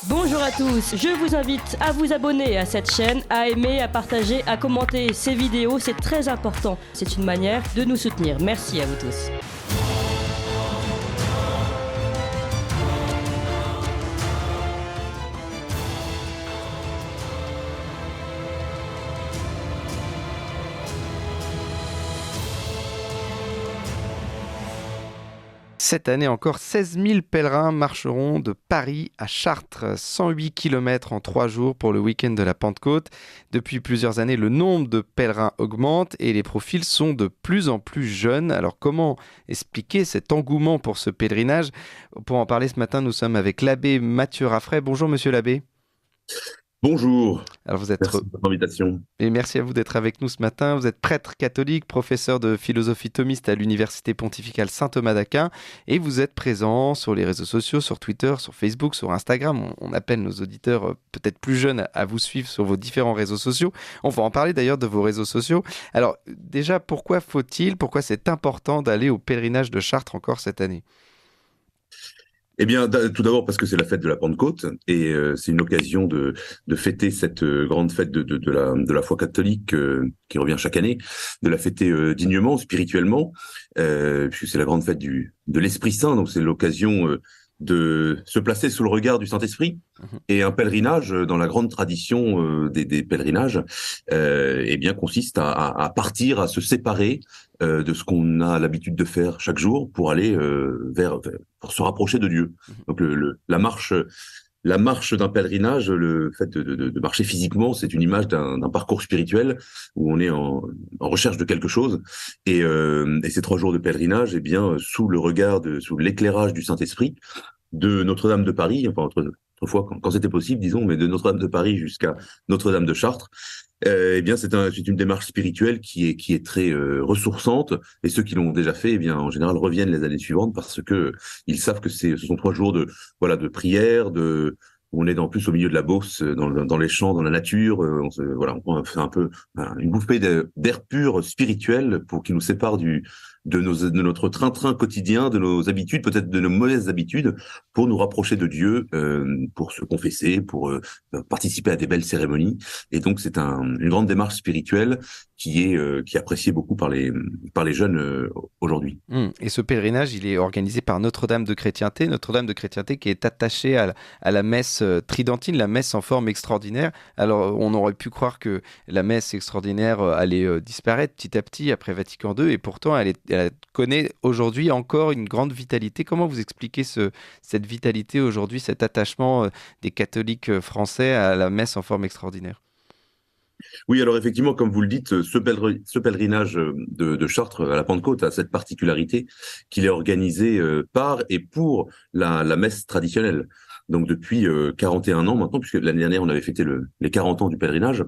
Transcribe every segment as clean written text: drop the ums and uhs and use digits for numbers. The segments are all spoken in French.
Bonjour à tous, je vous invite à vous abonner à cette chaîne, à aimer, à partager, à commenter ces vidéos, c'est très important. C'est une manière de nous soutenir. Merci à vous tous. Cette année encore, 16 000 pèlerins marcheront de Paris à Chartres, 108 km en 3 jours pour le week-end de la Pentecôte. Depuis plusieurs années, le nombre de pèlerins augmente et les profils sont de plus en plus jeunes. Alors comment expliquer cet engouement pour ce pèlerinage ? Pour en parler ce matin, nous sommes avec l'abbé Mathieu Raffray. Bonjour monsieur l'abbé. Bonjour, Alors vous êtes... merci de votre invitation. Et merci à vous d'être avec nous ce matin. Vous êtes prêtre catholique, professeur de philosophie thomiste à l'Université pontificale Saint-Thomas d'Aquin et vous êtes présent sur les réseaux sociaux, sur Twitter, sur Facebook, sur Instagram. On appelle nos auditeurs peut-être plus jeunes à vous suivre sur vos différents réseaux sociaux. On va en parler d'ailleurs de vos réseaux sociaux. Alors déjà, pourquoi c'est important d'aller au pèlerinage de Chartres encore cette année ? Eh bien, tout d'abord parce que c'est la fête de la Pentecôte et c'est une occasion de fêter cette grande fête de la foi catholique qui revient chaque année, de la fêter dignement, spirituellement, puisque c'est la grande fête de l'Esprit Saint, donc c'est l'occasion de se placer sous le regard du Saint-Esprit. Et un pèlerinage, dans la grande tradition des pèlerinages, eh bien consiste à partir, à se séparer de ce qu'on a l'habitude de faire chaque jour pour aller pour se rapprocher de Dieu. Donc la marche d'un pèlerinage, le fait de marcher physiquement, c'est une image d'un parcours spirituel où on est en recherche de quelque chose. Et ces 3 jours de pèlerinage, eh bien, sous l'éclairage du Saint-Esprit, de Notre-Dame de Paris, enfin autrefois quand c'était possible, disons, mais de Notre-Dame de Paris jusqu'à Notre-Dame de Chartres, eh bien, c'est une démarche spirituelle qui est très ressourçante. Et ceux qui l'ont déjà fait, eh bien, en général, reviennent les années suivantes parce que ils savent que ce sont 3 jours de prière, on est en plus au milieu de la Beauce, dans les champs, dans la nature. On fait un peu une bouffée d'air pur spirituel qui nous sépare de notre train-train quotidien, de nos habitudes, peut-être de nos mauvaises habitudes, pour nous rapprocher de Dieu, pour se confesser, pour participer à des belles cérémonies. Et donc c'est une grande démarche spirituelle qui est appréciée beaucoup par les jeunes aujourd'hui. Et ce pèlerinage, il est organisé par Notre-Dame de Chrétienté qui est attachée à la messe tridentine, la messe en forme extraordinaire. Alors on aurait pu croire que la messe extraordinaire allait disparaître petit à petit après Vatican II, et pourtant elle connaît aujourd'hui encore une grande vitalité. Comment vous expliquez cette vitalité aujourd'hui, cet attachement des catholiques français à la messe en forme extraordinaire ? Oui, alors effectivement, comme vous le dites, ce pèlerinage de Chartres à la Pentecôte a cette particularité qu'il est organisé par et pour la messe traditionnelle. Donc depuis 41 ans maintenant, puisque l'année dernière on avait fêté les 40 ans du pèlerinage,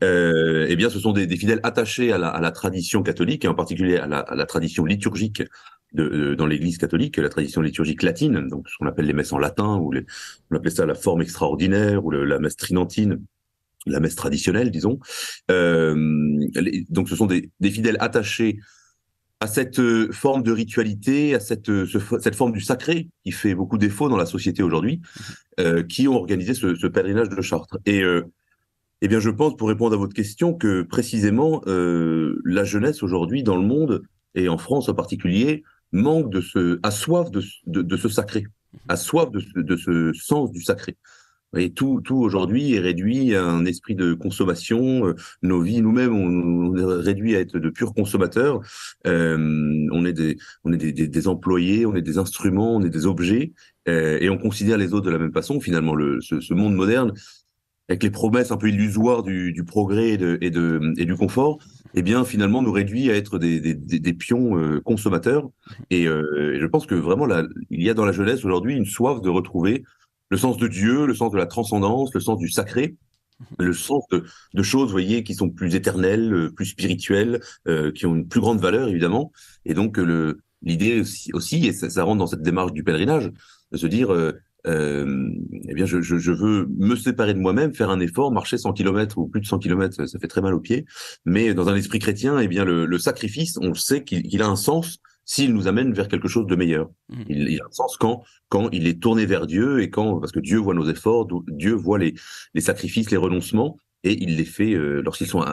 eh bien ce sont des fidèles attachés à la tradition catholique, et en particulier à la tradition liturgique dans l'Église catholique, la tradition liturgique latine, donc ce qu'on appelle les messes en latin, on appelait ça la forme extraordinaire, ou la messe tridentine, la messe traditionnelle, disons. Donc ce sont des fidèles attachés à cette forme de ritualité, à cette forme du sacré qui fait beaucoup défaut dans la société aujourd'hui, qui ont organisé ce pèlerinage de Chartres. Et eh bien, je pense, pour répondre à votre question, que précisément la jeunesse aujourd'hui dans le monde, et en France en particulier, a soif de ce sacré, a soif de ce sens du sacré. Et tout aujourd'hui est réduit à un esprit de consommation. Nos vies, nous-mêmes, on est réduit à être de purs consommateurs. On est des employés, on est des instruments, on est des objets, et on considère les autres de la même façon. Finalement, ce monde moderne, avec les promesses un peu illusoires du progrès et du confort, eh bien finalement nous réduit à être des pions consommateurs. Et je pense que vraiment il y a dans la jeunesse aujourd'hui une soif de retrouver le sens de Dieu, le sens de la transcendance, le sens du sacré, le sens de choses, vous voyez, qui sont plus éternelles, plus spirituelles, qui ont une plus grande valeur évidemment. Et donc l'idée aussi, et ça rentre dans cette démarche du pèlerinage, de se dire eh bien, je veux me séparer de moi-même, faire un effort, marcher 100 km ou plus de 100 km, ça fait très mal aux pieds. Mais dans un esprit chrétien, eh bien, le sacrifice, on sait qu'il a un sens s'il nous amène vers quelque chose de meilleur. Il a un sens quand il est tourné vers Dieu et parce que Dieu voit nos efforts, Dieu voit les sacrifices, les renoncements, et il les fait lorsqu'ils sont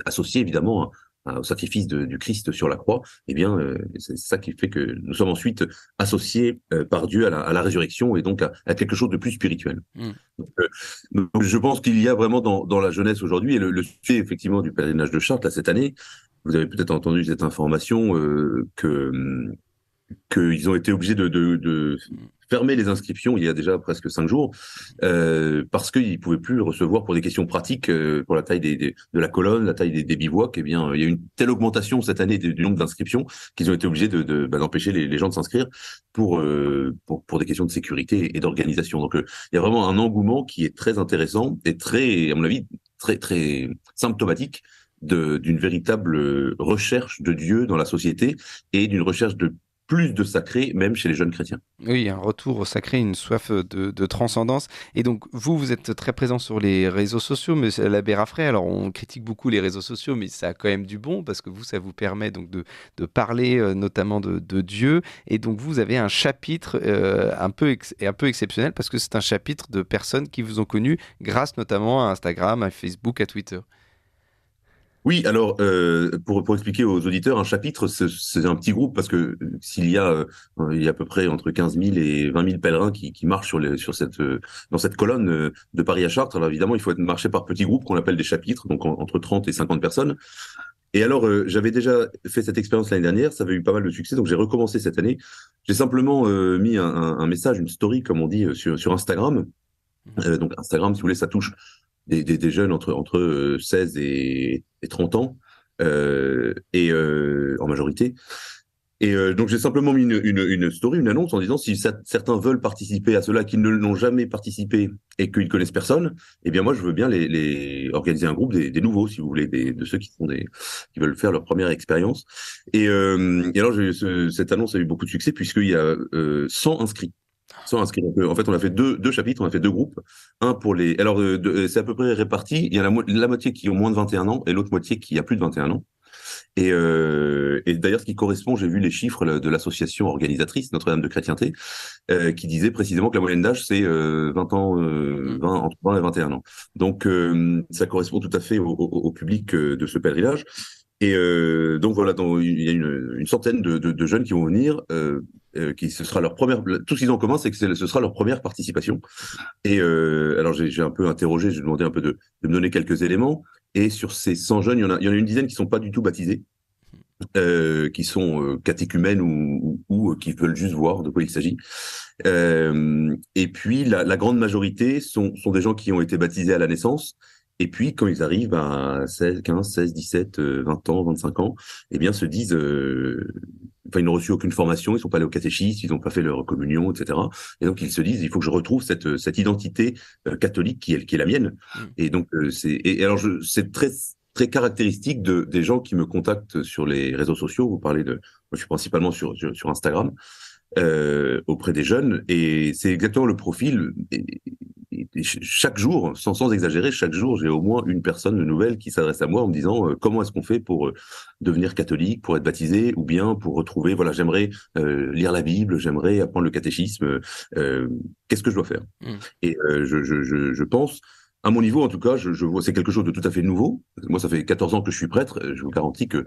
associés évidemment au sacrifice du Christ sur la croix. Eh bien, c'est ça qui fait que nous sommes ensuite associés par Dieu à la résurrection et donc à quelque chose de plus spirituel. Donc, je pense qu'il y a vraiment dans la jeunesse aujourd'hui, et le sujet effectivement du pèlerinage de Chartres là, cette année, vous avez peut-être entendu cette information qu'ils ont été obligés de fermer les inscriptions il y a déjà presque 5 jours parce qu'ils pouvaient plus recevoir pour des questions pratiques pour la taille de la colonne, la taille des bivouacs. Eh bien, il y a eu une telle augmentation cette année du nombre d'inscriptions qu'ils ont été obligés d'empêcher les gens de s'inscrire pour des questions de sécurité et d'organisation. Donc, il y a vraiment un engouement qui est très intéressant et très, à mon avis, très très symptomatique d'une véritable recherche de Dieu dans la société et d'une recherche de plus de sacré, même chez les jeunes chrétiens. Oui, un retour au sacré, une soif de transcendance. Et donc, vous êtes très présent sur les réseaux sociaux, monsieur l'abbé Raffray. Alors, on critique beaucoup les réseaux sociaux, mais ça a quand même du bon, parce que vous, ça vous permet donc de parler notamment de Dieu. Et donc, vous avez un chapitre un peu exceptionnel, parce que c'est un chapitre de personnes qui vous ont connu grâce notamment à Instagram, à Facebook, à Twitter. Oui, alors pour expliquer aux auditeurs, un chapitre, c'est un petit groupe parce que il y a à peu près entre 15 000 et 20 000 pèlerins qui marchent dans cette colonne de Paris à Chartres. Alors évidemment, il faut marcher par petits groupes qu'on appelle des chapitres, donc entre 30 et 50 personnes. Et alors, j'avais déjà fait cette expérience l'année dernière, ça avait eu pas mal de succès, donc j'ai recommencé cette année. J'ai simplement mis un message, une story, comme on dit, sur Instagram. Donc Instagram, si vous voulez, ça touche des jeunes entre 16 et 30 ans, en majorité. Et donc j'ai simplement mis une story, une annonce en disant si certains veulent participer à cela, qui ne l'ont jamais participé et qu'ils connaissent personne, eh bien moi je veux bien les organiser un groupe des nouveaux, si vous voulez, de ceux qui veulent faire leur première expérience. Et alors cette annonce a eu beaucoup de succès puisqu'il y a 100 inscrits. 100 inscrits. Donc, en fait, on a fait deux chapitres, on a fait 2 groupes. Un pour les. Alors, c'est à peu près réparti. Il y a la moitié qui ont moins de 21 ans et l'autre moitié qui a plus de 21 ans. Et d'ailleurs, ce qui correspond, j'ai vu les chiffres de l'association organisatrice Notre-Dame de Chrétienté, qui disait précisément que la moyenne d'âge, c'est 20 ans, entre 20 et 21 ans. Donc, ça correspond tout à fait au public de ce pèlerinage. Et donc voilà, il y a une centaine de jeunes qui vont venir, ce sera leur première. Tout ce qu'ils ont en commun, c'est que ce sera leur première participation. Et alors j'ai un peu interrogé, j'ai demandé un peu de me donner quelques éléments. Et sur ces 100 jeunes, il y en a une dizaine qui sont pas du tout baptisés, qui sont catéchumènes ou qui veulent juste voir de quoi il s'agit. Et puis la grande majorité sont des gens qui ont été baptisés à la naissance. Et puis, quand ils arrivent à 15, 16, 17, 20 ans, 25 ans, eh bien, se disent, ils n'ont reçu aucune formation, ils sont pas allés au catéchisme, ils n'ont pas fait leur communion, etc. Et donc, ils se disent, il faut que je retrouve cette identité catholique qui est la mienne. Et donc, alors, c'est très, très caractéristique des gens qui me contactent sur les réseaux sociaux. Moi, je suis principalement sur Instagram, auprès des jeunes, et c'est exactement le profil. Et chaque jour, sans exagérer, chaque jour, j'ai au moins une personne nouvelle qui s'adresse à moi en me disant comment est-ce qu'on fait pour devenir catholique, pour être baptisé, ou bien pour retrouver, voilà, j'aimerais lire la Bible, j'aimerais apprendre le catéchisme, qu'est-ce que je dois faire? Et je pense, à mon niveau, en tout cas, je vois c'est quelque chose de tout à fait nouveau. Moi, ça fait 14 ans que je suis prêtre. Je vous garantis que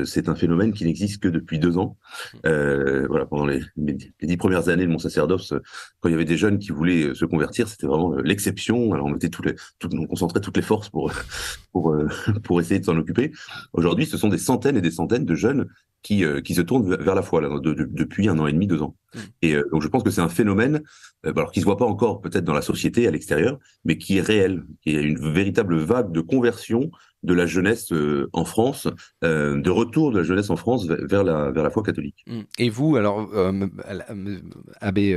c'est un phénomène qui n'existe que depuis 2 ans. Voilà, pendant les 10 premières années de mon sacerdoce, quand il y avait des jeunes qui voulaient se convertir, c'était vraiment l'exception. Alors on mettait on concentrait toutes les forces pour essayer de s'en occuper. Aujourd'hui, ce sont des centaines et des centaines de jeunes qui se tournent vers la foi là, depuis 1 an et demi, 2 ans. Et donc je pense que c'est un phénomène, alors qui se voit pas encore peut-être dans la société à l'extérieur, mais qui est réel. Il y a une véritable vague de conversion de la jeunesse en France, de retour de la jeunesse en France vers la foi catholique. Et vous, alors, Abbé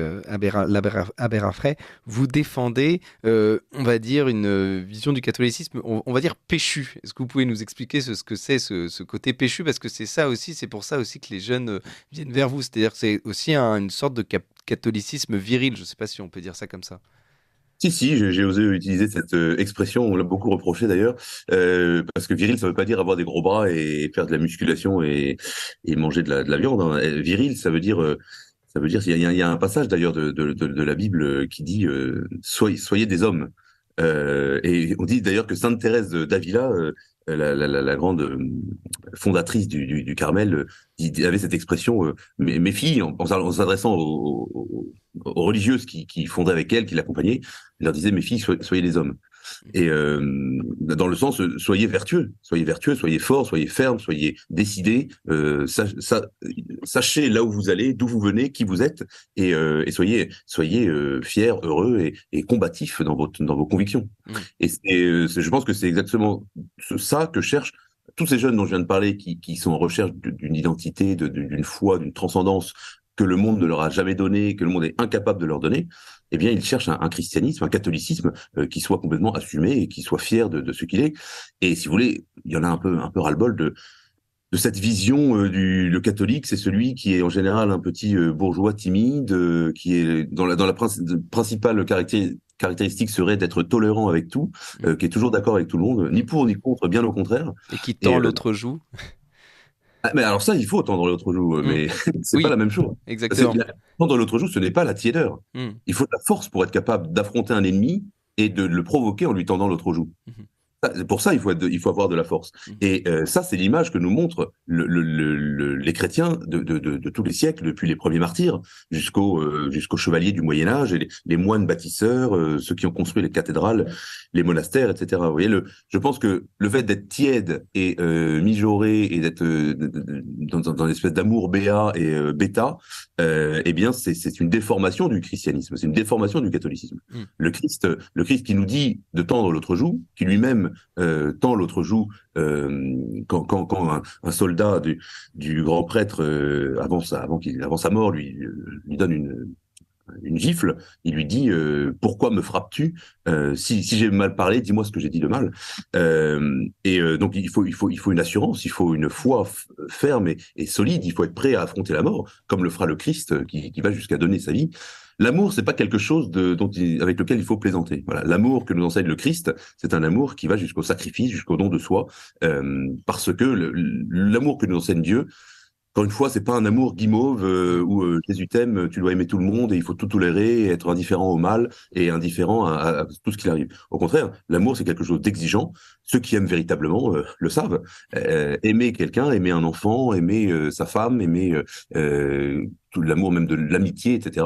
Raffray, vous défendez, on va dire, une vision du catholicisme, on va dire péchu. Est-ce que vous pouvez nous expliquer ce que c'est ce côté péchu? Parce que c'est pour ça aussi que les jeunes viennent vers vous. C'est-à-dire que c'est aussi une sorte de catholicisme viril. Je ne sais pas si on peut dire ça comme ça. Si, j'ai osé utiliser cette expression, on l'a beaucoup reproché d'ailleurs, parce que viril, ça veut pas dire avoir des gros bras et faire de la musculation et manger de la viande. Hein. Viril, ça veut dire, il y a un passage d'ailleurs de la Bible qui dit soyez des hommes. Et on dit d'ailleurs que Sainte Thérèse d'Avila, la grande fondatrice du Carmel, avait cette expression mes filles, en s'adressant aux religieuses qui fondaient avec elle, qui l'accompagnaient, elle leur disait mes filles, soyez des hommes. Et dans le sens, soyez vertueux, soyez forts, soyez fermes, soyez décidés, sachez là où vous allez, d'où vous venez, qui vous êtes, et soyez fiers, heureux et combatifs dans vos convictions. Et je pense que c'est exactement ça que cherchent tous ces jeunes dont je viens de parler, qui sont en recherche d'une identité, d'une foi, d'une transcendance que le monde ne leur a jamais donnée, que le monde est incapable de leur donner. Eh bien, ils cherchent un christianisme, un catholicisme qui soit complètement assumé et qui soit fier de ce qu'il est. Et si vous voulez, il y en a un peu ras-le-bol de cette vision le catholique, c'est celui qui est en général un petit bourgeois timide, qui est dans la principale caractéristique serait d'être tolérant avec tout, qui est toujours d'accord avec tout le monde, ni pour ni contre, bien au contraire. Et qui tend l'autre joue. Ah, mais alors ça, il faut tendre l'autre joue, mais c'est pas la même chose. Exactement. Tendre l'autre joue, ce n'est pas la tiédeur. Il faut de la force pour être capable d'affronter un ennemi et de le provoquer en lui tendant l'autre joue. Pour ça, il faut avoir de la force. Et ça, c'est l'image que nous montrent les chrétiens de tous les siècles, depuis les premiers martyrs jusqu'aux chevaliers du Moyen Âge et les moines bâtisseurs, ceux qui ont construit les cathédrales, les monastères, etc. Vous voyez, je pense que le fait d'être tiède et mijauré et d'être dans une espèce d'amour béat et bêta, eh bien, c'est une déformation du christianisme, c'est une déformation du catholicisme. Le Christ qui nous dit de tendre l'autre joue, qui lui-même tend l'autre joue quand un soldat du grand prêtre avant sa mort lui donne une gifle, il lui dit pourquoi me frappes-tu, si j'ai mal parlé, dis-moi ce que j'ai dit de mal. Donc il faut une assurance, il faut une foi ferme et solide, il faut être prêt à affronter la mort, comme le fera le Christ qui va jusqu'à donner sa vie. L'amour, c'est pas quelque chose avec lequel il faut plaisanter. Voilà, l'amour que nous enseigne le Christ, c'est un amour qui va jusqu'au sacrifice, jusqu'au don de soi, parce que l'amour que nous enseigne Dieu, encore une fois, c'est pas un amour guimauve où Jésus t'aime, tu dois aimer tout le monde et il faut tout tolérer, et être indifférent au mal et indifférent à tout ce qui arrive. Au contraire, l'amour, c'est quelque chose d'exigeant. Ceux qui aiment véritablement le savent. Aimer quelqu'un, aimer un enfant, aimer sa femme, aimer tout l'amour même de l'amitié, etc.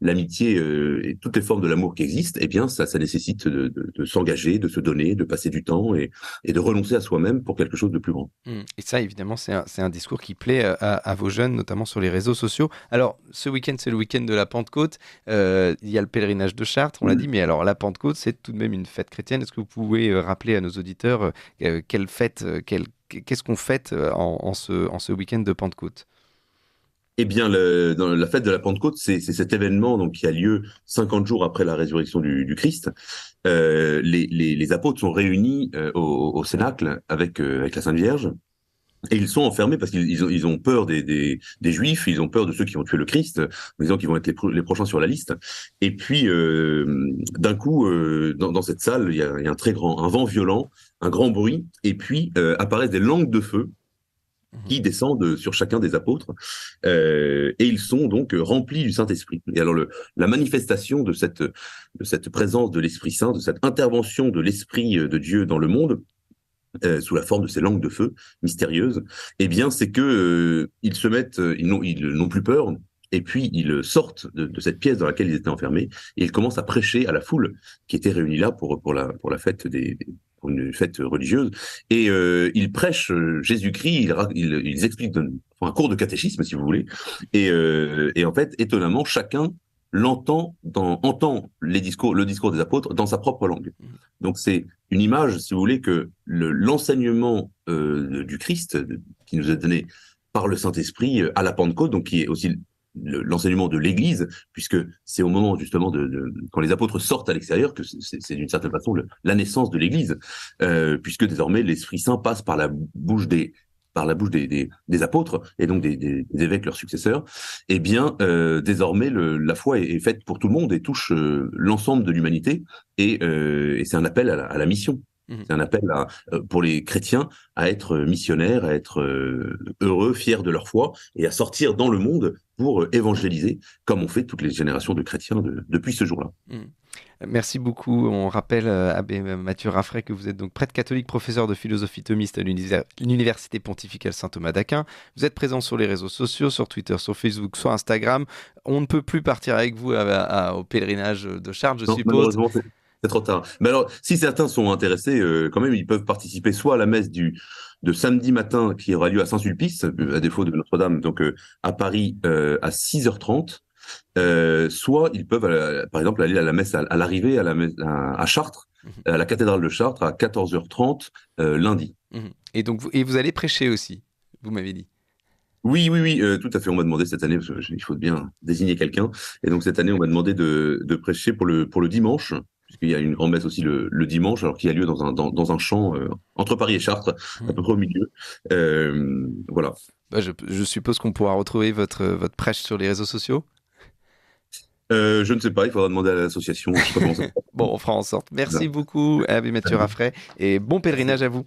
L'amitié et toutes les formes de l'amour qui existent, eh bien, ça nécessite de s'engager, de se donner, de passer du temps et de renoncer à soi-même pour quelque chose de plus grand. Et ça, évidemment, c'est un discours qui plaît à vos jeunes, notamment sur les réseaux sociaux. Alors, ce week-end, c'est le week-end de la Pentecôte. Il y a le pèlerinage de Chartres, on l'a dit, mais alors la Pentecôte, c'est tout de même une fête chrétienne. Est-ce que vous pouvez rappeler à nos auditeurs quelle fête, qu'est-ce qu'on fête en ce week-end de Pentecôte ? Eh bien, dans la fête de la Pentecôte, c'est cet événement donc qui a lieu 50 jours après la résurrection du Christ. Les apôtres sont réunis au Cénacle avec la Sainte Vierge. Et ils sont enfermés parce qu'ils ont peur des Juifs, ils ont peur de ceux qui ont tué le Christ, en disant qu'ils vont être les prochains sur la liste. Et puis, d'un coup, dans cette salle, il y a un vent violent, un grand bruit, et puis apparaissent des langues de feu qui descendent sur chacun des apôtres, et ils sont donc remplis du Saint-Esprit. Et alors la manifestation de cette présence de l'Esprit Saint, de cette intervention de l'Esprit de Dieu dans le monde, sous la forme de ces langues de feu mystérieuses, eh bien c'est que ils se mettent, ils n'ont plus peur. Et puis ils sortent de cette pièce dans laquelle ils étaient enfermés et ils commencent à prêcher à la foule qui était réunie là pour la fête pour une fête religieuse. Et ils prêchent Jésus-Christ, ils expliquent un cours de catéchisme si vous voulez. Et en fait, étonnamment, chacun entend le discours des apôtres dans sa propre langue. Donc c'est une image, si vous voulez, que l'enseignement du Christ qui nous est donné par le Saint-Esprit à la Pentecôte, donc qui est aussi l'enseignement de l'Église, puisque c'est au moment justement quand les apôtres sortent à l'extérieur que c'est d'une certaine façon la naissance de l'Église, puisque désormais l'Esprit Saint passe par la bouche des par la bouche des apôtres et donc des évêques, leurs successeurs, eh bien, désormais, la foi est faite pour tout le monde et touche l'ensemble de l'humanité. Et c'est un appel à la mission. C'est un appel pour les chrétiens à être missionnaires, à être heureux, fiers de leur foi et à sortir dans le monde pour évangéliser, comme ont fait toutes les générations de chrétiens depuis ce jour-là. Merci beaucoup. On rappelle, Abbé Mathieu Raffray, que vous êtes donc prêtre catholique, professeur de philosophie thomiste à l'Université pontificale Saint-Thomas d'Aquin. Vous êtes présent sur les réseaux sociaux, sur Twitter, sur Facebook, sur Instagram. On ne peut plus partir avec vous au pèlerinage de Chartres, je suppose. Malheureusement, c'est trop tard. Mais alors, si certains sont intéressés, quand même, ils peuvent participer soit à la messe de samedi matin qui aura lieu à Saint-Sulpice, à défaut de Notre-Dame, donc à Paris à 6h30. Soit ils peuvent, par exemple, aller à la messe à l'arrivée à Chartres, à la cathédrale de Chartres, à 14h30 lundi. Et donc, vous allez prêcher aussi, vous m'avez dit. Oui, tout à fait. On m'a demandé cette année, parce qu'il faut bien désigner quelqu'un, et donc cette année, on m'a demandé de prêcher pour le dimanche, puisqu'il y a une grande messe aussi le dimanche, alors qui a lieu dans un champ entre Paris et Chartres, à peu près au milieu. Voilà. Je suppose qu'on pourra retrouver votre prêche sur les réseaux sociaux. Je ne sais pas, il faudra demander à l'association. Je sais pas comment ça. Bon, on fera en sorte. Merci beaucoup, Abbé Mathieu Raffray, et bon pèlerinage à vous.